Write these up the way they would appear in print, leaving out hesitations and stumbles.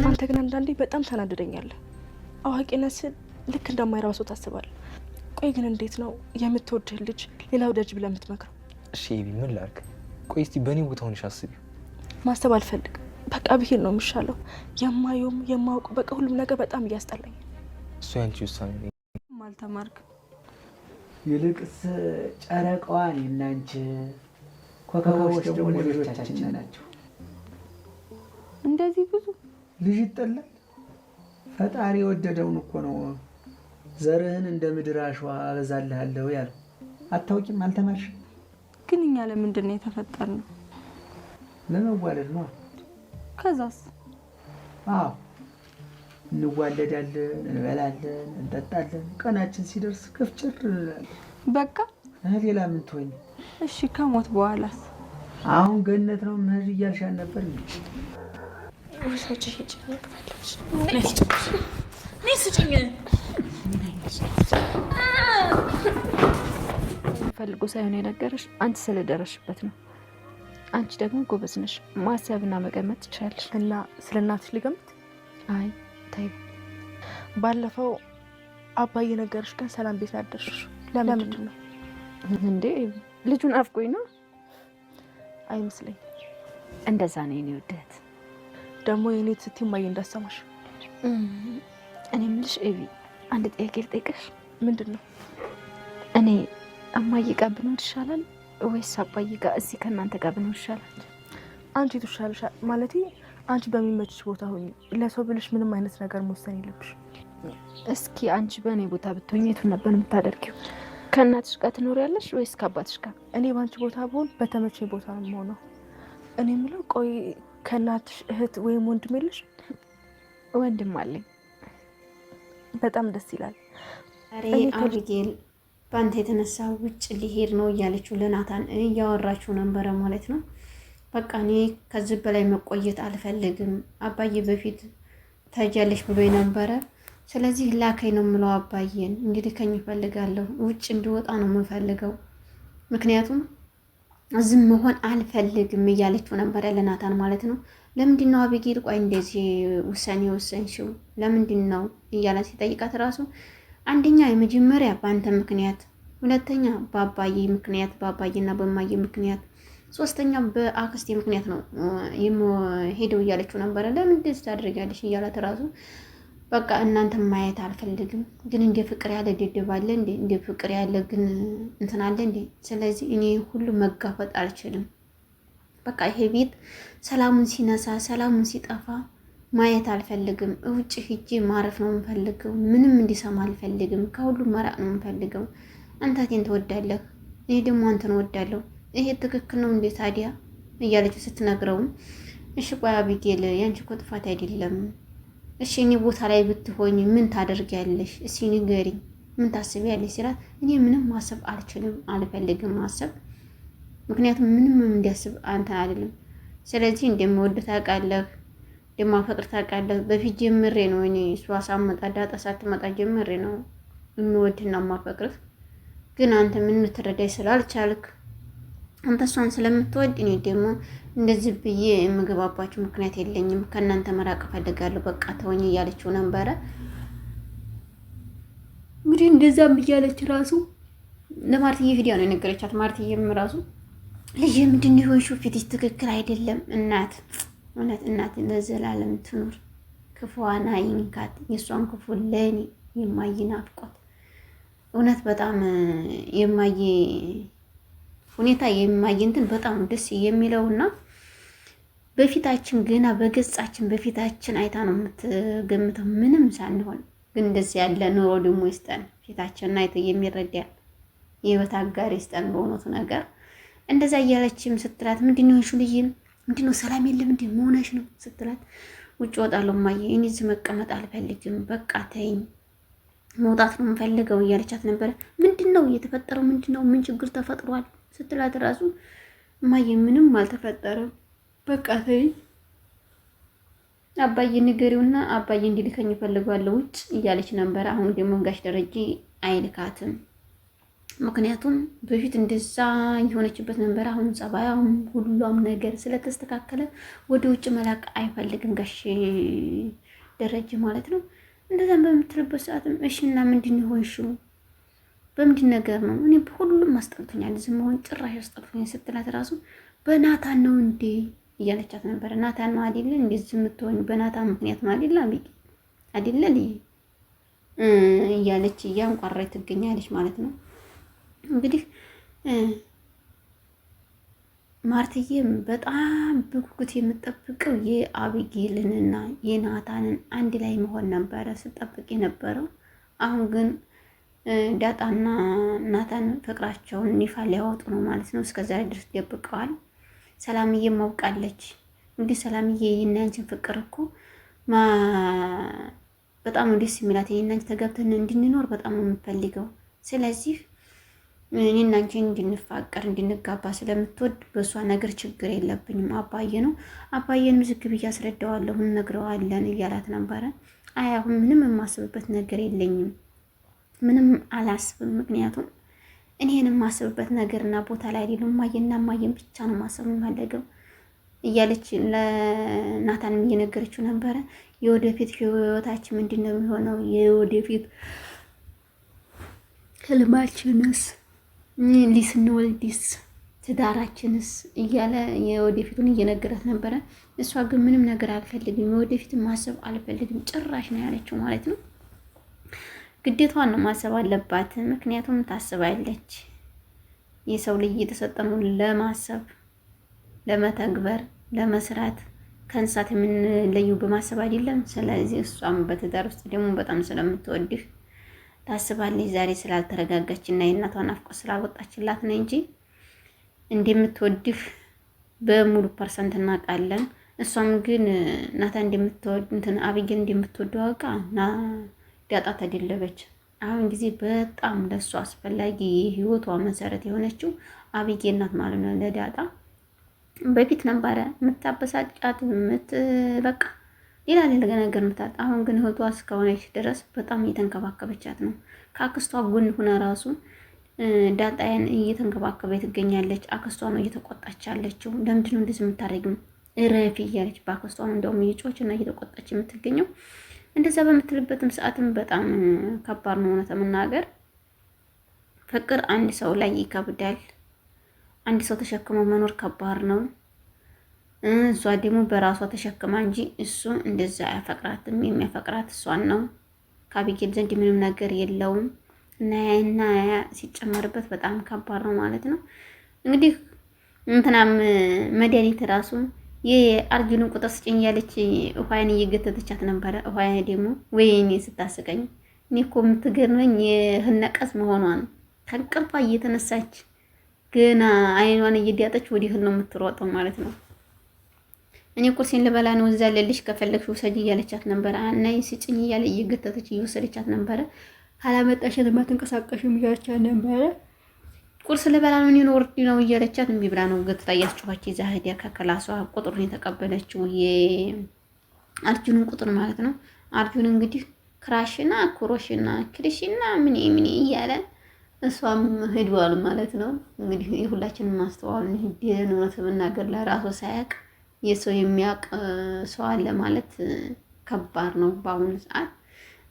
አንተ ግን አንዳንዴ በጣም ታናድደኛለህ። አዋቂነት ስል ልክ እንደማይራሱ ታስባለህ። ቆይ ግን እንዴት ነው የምትወድህ ልጅ ሌላ ወዳጅ ብለህ የምትመክረው? እሺ ኤቢ ምን ላድርግ? ቆይ እስቲ በእኔ ቦታ ሆነሽ አስቢው። ማሰብ አልፈልግም። በቃ ብሄድ ነው የሚሻለው። የማየውም የማውቀው በቃ ሁሉም ነገር በጣም እያስጠላኝ። እሱ ያንቺ ውሳኔ ነው። አልተማርክም። ይልቅስ ጨረቃዋን እናንቺ ኮከቦች ደግሞ ልጆቻችን ናቸው። እንደዚህ ብዙ ልጅ ይጠላል። ፈጣሪ የወደደውን እኮ ነው ዘርህን እንደ ምድር አሸዋ አበዛልሃለሁ ያለው። አታውቂም? አልተማርሽም? ግን እኛ ለምንድን ነው የተፈጠርነው? ለመዋለድ ነው። ከዛስ? አዎ እንዋለዳለን፣ እንበላለን፣ እንጠጣለን። ቀናችን ሲደርስ ክፍጭር እንላለን። በቃ ሌላ ምን ትሆኝ? እሺ ከሞት በኋላስ? አሁን ገነት ነው መሄድ እያልሻል ነበር እንዴ? ወሰጪ ሂጂ ፈልጎ ሳይሆን የነገረሽ አንቺ ስለደረሽበት ነው። አንቺ ደግሞ ጎበዝ ነሽ፣ ማሰብና መገመት ትችላለሽ። እና ስለ እናትሽ ልገምት? አይ ታይ፣ ባለፈው አባዬ ነገርሽ ግን ሰላም ቤት አደርሽ። ለምንድን ነው እንዴ? ልጁን አፍቆኝ ነው አይመስለኝ። እንደዛ ነው የኔ ውደት። ደግሞ የኔ ስትይ ማየ እንዳሰማሽ። እኔ የምልሽ ኤቢ አንድ ጥያቄ ልጠይቅሽ። ምንድን ነው? እኔ እማዬ ጋር ብኖር ይሻላል ወይስ አባዬ ጋር እዚህ ከእናንተ ጋር ብኖር ይሻላል? አንቺ ትሻልሻል። ማለቴ አንቺ በሚመችሽ ቦታ ሆኚ። ለሰው ብለሽ ምንም አይነት ነገር መወሰን የለብሽ። እስኪ አንቺ በእኔ ቦታ ብትሆኚ የቱን ነበር የምታደርጊው? ከእናትሽ ጋር ትኖሪያለሽ ወይስ ከአባትሽ ጋር? እኔ በአንቺ ቦታ ብሆን በተመቸኝ ቦታ ነው የምሆነው። እኔ የምለው ቆይ ከእናትሽ እህት ወይም ወንድም የለሽ? ወንድም አለኝ። በጣም ደስ ይላል። ዛሬ አቢጌል በአንተ የተነሳ ውጭ ሊሄድ ነው እያለችው ለናታን እያወራችው ነበረ ማለት ነው። በቃ እኔ ከዚህ በላይ መቆየት አልፈልግም፣ አባዬ በፊት ታጃለሽ ብሎ ነበረ። ስለዚህ ላከኝ ነው የምለው፣ አባዬን እንዲልከኝ እፈልጋለሁ፣ ውጭ እንዲወጣ ነው የምፈልገው፣ ምክንያቱም ዝም መሆን አልፈልግም እያለችው ነበረ ለናታን ማለት ነው። ለምንድን ነው አቢጌል ቆይ እንደዚህ ውሳኔ ወሰንሽው ለምንድን ነው እያለ ሲጠይቃት ራሱ አንደኛ የመጀመሪያ በአንተ ምክንያት፣ ሁለተኛ በአባዬ ምክንያት፣ በአባዬና በማዬ ምክንያት፣ ሶስተኛ በአክስቴ ምክንያት ነው የምሄደው እያለችው ነበረ። ለምን እንደዚህ ታደርጊያለሽ እያላት ራሱ በቃ እናንተ ማየት አልፈልግም፣ ግን እንደ ፍቅር ያለ ድድብ አለ እንዴ? እንደ ፍቅር ያለ ግን እንትን አለ እንዴ? ስለዚህ እኔ ሁሉ መጋፈጥ አልችልም። በቃ ይሄ ቤት ሰላሙን ሲነሳ ሰላሙን ሲጠፋ ማየት አልፈልግም። ውጭ ሂጄ ማረፍ ነው የምፈልገው። ምንም እንዲሰማ አልፈልግም። ከሁሉም መራቅ ነው የምፈልገው። አንተ እቴን ትወዳለህ፣ እኔ ደግሞ አንተን እወዳለሁ። ይሄ ትክክል ነው እንዴ ታዲያ እያለች ስትነግረውም እሺ ቆይ አቢጌል ያንቺ እኮ ጥፋት አይደለም። እሺ እኔ ቦታ ላይ ብትሆኝ ምን ታደርጊያለሽ? እስኪ ንገሪኝ፣ ምን ታስቢያለሽ ሲላት እኔ ምንም ማሰብ አልችልም፣ አልፈልግም ማሰብ፣ ምክንያቱም ምንም እንዲያስብ አንተ አይደለም። ስለዚህ እንደምወድ ታውቃለህ፣ እንደማፈቅር ታውቃለህ። በፊት ጀምሬ ነው እኔ እሷ ሳትመጣ ዳጣ ሳትመጣ ጀምሬ ነው የምወድና የማፈቅርህ። ግን አንተ ምን ልትረዳኝ ስላልቻልክ አንተ እሷን ስለምትወድ እኔ ደግሞ እንደዚህ ብዬ የምገባባችሁ ምክንያት የለኝም። ከእናንተ መራቅ እፈልጋለሁ። በቃ ተወኝ እያለችው ነበረ። እንግዲህ እንደዛም እያለች ራሱ ለማርትዬ ቪዲዮ ነው የነገረቻት። ማርትዬም ራሱ ልጅ ምንድን ነው የሆንሽው? ፊትሽ ትክክል አይደለም። እናት እውነት እናት ለዘላለም ትኑር፣ ክፉዋን አይንካት። የእሷን ክፉ ለእኔ የማየ ናፍቆት እውነት በጣም የማየ ሁኔታ የማየ እንትን በጣም ደስ የሚለውና በፊታችን ገና በገጻችን በፊታችን አይታ ነው የምትገምተው ምንም ሳንሆን። ግን እንደዚህ ያለ ኑሮ ደግሞ ይስጠን፣ ፊታችንን አይቶ የሚረዳን የህይወት አጋር ይስጠን። በእውነቱ ነገር እንደዛ እያለችም ስትላት ምንድነው እሺ ልጅ ምንድነው ሰላም የለም እንዴ መሆንሽ ነው ስትላት ውጭ ወጣለሁ ማየ እኔ እዚህ መቀመጥ አልፈልግም፣ በቃ ተይኝ፣ መውጣት ነው የምፈልገው እያለቻት ነበረ። ምንድነው እየተፈጠረው? ምንድነው ምን ችግር ተፈጥሯል ስትላት ራሱ ማየ ምንም አልተፈጠረም፣ በቃ ተይኝ፣ አባዬ ንገሪውና አባዬ እንዲልከኝ እፈልጋለሁ ውጭ እያለች ነበረ። አሁን ደግሞ ጋሽ ደረጀ አይልካትም ምክንያቱም በፊት እንደዛ የሆነችበት ነበር። አሁን ጸባያም ሁሉም ነገር ስለተስተካከለ ወደ ውጭ መላክ አይፈልግም ጋሽ ደረጀ ማለት ነው። እንደዛም በምትልበት ሰዓትም እሺና ምንድን የሆንሽው በምንድን ነገር ነው? እኔ ሁሉም አስጠልቶኛል፣ ዝም መሆን ጭራሽ አስጠልቶኛል ስትላት ራሱ በናታን ነው እንዴ እያለቻት ነበር። ናታን ነው አይደለ እንዴ ዝም የምትሆኝ? በናታን ምክንያት ነው አይደለ አይደለ እያለች እያንቋራች ትገኛለች ማለት ነው። እንግዲህ ማርትዬም በጣም በጉጉት የምጠብቀው የአቢጌልንና የናታንን አንድ ላይ መሆን ነበረ ስጠብቅ የነበረው። አሁን ግን ዳጣና ናታን ፍቅራቸውን ይፋ ሊያወጡ ነው ማለት ነው። እስከዛሬ ድረስ ደብቀዋል። ሰላምዬም ማውቃለች። እንግዲህ ሰላምዬ የእናንችን ፍቅር እኮ በጣም ነው ደስ የሚላት። የእናንች ተገብተን እንድንኖር በጣም ነው የምፈልገው። ስለዚህ እኔና አንቺ እንድንፋቀር እንድንጋባ ስለምትወድ በእሷ ነገር ችግር የለብኝም። አባዬ ነው አባዬን ምዝግብ እያስረዳዋለሁ እነግረዋለን እያላት ነበረ። አይ አሁን ምንም የማስብበት ነገር የለኝም፣ ምንም አላስብም። ምክንያቱም እኔን የማስብበት ነገርና ቦታ ላይ አይደለም። እማዬና እማዬን ብቻ ነው ማሰብ የምፈልገው እያለች ለናታንም እየነገረችው ነበረ። የወደፊት ህይወታችን ምንድን ነው የሚሆነው? የወደፊት ህልማችንስ ሊስንወልድስ ትዳራችንስ እያለ የወደፊቱን እየነገራት ነበረ። እሷ ግን ምንም ነገር አልፈልግም፣ የወደፊት ማሰብ አልፈልግም ጭራሽ ነው ያለችው ማለት ነው። ግዴታዋን ነው ማሰብ አለባት። ምክንያቱም ታስባለች። የሰው ልጅ የተሰጠነው ለማሰብ፣ ለመተግበር፣ ለመስራት ከእንስሳት የምንለየው በማሰብ አይደለም። ስለዚህ እሷም በትዳር ውስጥ ደግሞ በጣም ስለምትወድህ ታስባለች። ዛሬ ስላልተረጋጋች እና የእናቷን ናፍቆት ስላልወጣችላት ነው እንጂ እንደምትወድህ በሙሉ ፐርሰንት እናውቃለን። እሷም ግን ናታ እንደምትወድ አቢጌል እንደምትወደው አውቃ ዳጣ ተደለበች። አሁን ጊዜ በጣም ለሷ አስፈላጊ የህይወቷ መሰረት የሆነችው አቢጌል ናት ማለት ነው ለዳጣ። በፊት ነበረ የምታበሳጫት በቃ ሌላ ነገር ምታት። አሁን ግን እህቷ እስከሆነች ድረስ በጣም እየተንከባከበቻት ነው። ከአክስቷ ጎን ሆነ ራሱ ዳጣያን እየተንከባከበ ትገኛለች። አክስቷ ነው እየተቆጣች ያለችው። ለምንድን ነው እንደዚህ የምታደርጊው? እረፊ እያለች በአክስቷ ነው እንደውም እየጮች እና እየተቆጣች የምትገኘው። እንደዛ በምትልበትም ሰዓትም በጣም ከባድ ነው። እውነት ለመናገር ፍቅር አንድ ሰው ላይ ይከብዳል። አንድ ሰው ተሸክሞ መኖር ከባድ ነው። እሷ ደግሞ በራሷ ተሸክማ እንጂ እሱ እንደዛ አያፈቅራትም። የሚያፈቅራት እሷን ነው። ከአቢጌል ዘንድ ምንም ነገር የለውም እና ሲጨመርበት በጣም ከባድ ነው ማለት ነው። እንግዲህ እንትናም መድኃኒት ራሱ የአርጁንን ቁጥር ስጭኝ ያለች ውሃዬን እየገተተቻት ነበረ። ውሃዬ ደግሞ ወይኔ ስታስቀኝ፣ እኔ እኮ የምትገርመኝ የህነቀስ መሆኗን ከእንቅልፏ እየተነሳች ገና አይኗን እየዳጠች ወዲህ ነው የምትሮጠው ማለት ነው። እኔ ቁርሴን ልበላ ነው እዛ ለልሽ ከፈለግሽ ውሰጂ እያለቻት ነበረ። አናይ ስጭኝ እያለ እየገተተች እየወሰደቻት ነበረ። ካላመጣሽ የማትንቀሳቀሽም እያለቻት ነበረ። ቁርስ ልበላ ነው እኔን ወርዲ ነው እያለቻት እምቢ ብላ ነው ገትታ እያስጮኸች ይዛ ሄዳ ከክላሷ ቁጥሩን የተቀበለችው የአርጁንን ቁጥር ማለት ነው። አርጁን እንግዲህ ክራሽና ኩሮሽና ክሪሽና ምን እያለ እሷም ሄድዋል ማለት ነው። እንግዲህ የሁላችንም ማስተዋል እውነት መናገር ለራሱ ሳያውቅ የሰው የሚያውቅ ሰው አለ ማለት ከባድ ነው በአሁኑ ሰዓት።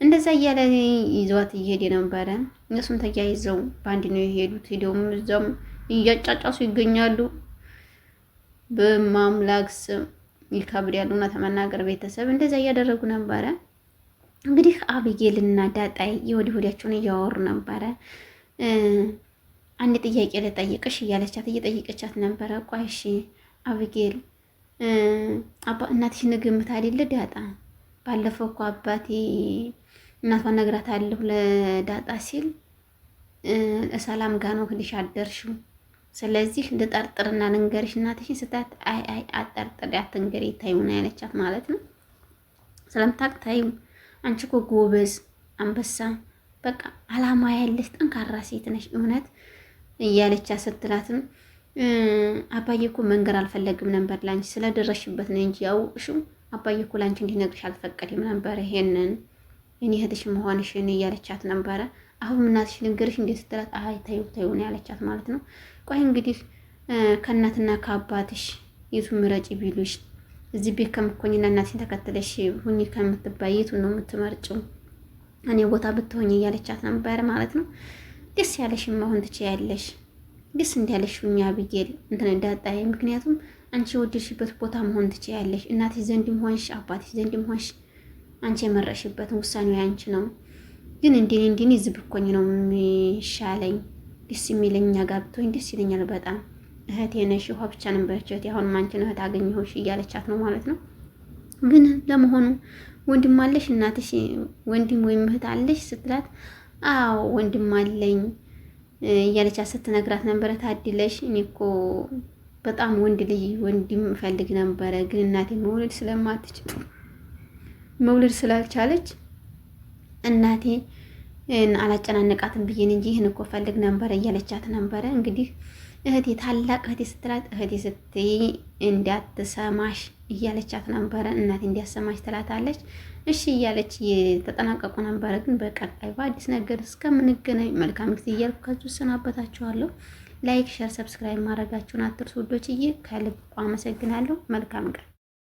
እንደዛ እያለ ይዟት እየሄደ ነበረ። እነሱም ተያይዘው በአንድ ነው የሄዱት። ሄደውም እዛም እያጫጫሱ ይገኛሉ። በማምላክ ስም ይከብዳሉ። እውነት ለመናገር ቤተሰብ እንደዛ እያደረጉ ነበረ። እንግዲህ አቢጌልና ዳጣይ የወዲህ ወዲያቸውን እያወሩ ነበረ። አንድ ጥያቄ ልጠይቅሽ እያለቻት እየጠየቀቻት ነበረ። ቆይ እሺ አቢጌል እናትሽን ግምት አይደለ ዳጣ? ባለፈው እኮ አባቴ እናቷን ነግራታለሁ ለዳጣ ሲል ሰላም ጋር ነው ሄደሽ አደርሽው። ስለዚህ ልጠርጥርና ልንገርሽ እናትሽን ስታት አይ አጠርጥሪ አትንገሪ ታዩ ነው ያለቻት ማለት ነው። ስለምታውቅ ታዩ አንቺ እኮ ጎበዝ አንበሳ በቃ አላማ ያለሽ ጠንካራ ሴት ነሽ እውነት እያለቻት ስትላትም አባዬ እኮ መንገር አልፈለግም ነበር ላንቺ ስለደረሽበት ነው እንጂ ያውቅሽው አባዬ እኮ ላንቺ እንዲነግርሽ አልፈቀድም ነበር ይሄንን እኔ እህትሽ መሆንሽን እያለቻት ነበረ። አሁን እናትሽ ልንገርሽ እንዴት ስትላት አይ ተይው ተይው ነው ያለቻት ማለት ነው። ቆይ እንግዲህ ከእናትና ከአባትሽ የቱ ምረጪ ቢሉሽ እዚህ ቤት ከምትኮኝና እናትሽን ተከትለሽ ሁኚ ከምትባይ የቱን ነው የምትመርጭው? እኔ ቦታ ብትሆኝ እያለቻት ነበር ማለት ነው። ደስ ያለሽም መሆን ትችያለሽ፣ ደስ እንዳለሽ ሁኚ አቢጌል እንትን እንዳጣይ። ምክንያቱም አንቺ የወደድሽበት ቦታ መሆን ትችያለሽ። እናትሽ ዘንድም ሆንሽ አባትሽ ዘንድም ሆንሽ አንቺ የመረሽበትን ውሳኔው ያንቺ ነው። ግን እንዲኒ እዚህ ብትኮኝ ነው የሚሻለኝ፣ ደስ የሚለኝ እኛ ጋር ብትሆኝ ደስ ይለኛል በጣም። እህቴ ነሽ፣ ውሃ ብቻ ነበረች እህቴ፣ አሁን አንቺን እህት አገኘሁሽ እያለቻት ነው ማለት ነው። ግን ለመሆኑ ወንድም አለሽ እናትሽ ወንድም ወይም እህት አለሽ ስትላት አዎ ወንድም አለኝ እያለቻት ስትነግራት ነበረ። ታድለሽ፣ እኔ እኮ በጣም ወንድ ልጅ ወንድም እፈልግ ነበረ፣ ግን እናቴ መውለድ ስላልቻለች እናቴ አላጨናነቃትም ብዬን እንጂ ይህን እኮ ፈልግ ነበረ እያለቻት ነበረ። እንግዲህ እህቴ ታላቅ እህቴ ስትላት እህቴ ስትይ እንዳትሰማሽ እያለቻት ነበረ። እናቴ እንዲያሰማሽ ትላታለች። እሺ እያለች የተጠናቀቁ ነበረ። ግን በቀጣይ በአዲስ ነገር እስከምንገናኝ መልካም ጊዜ እያልኩ ከዚሁ ሰናበታችኋለሁ። ላይክ፣ ሸር፣ ሰብስክራይብ ማድረጋችሁን አትርሱ ውዶችዬ። ከልብ አመሰግናለሁ። መልካም ቀን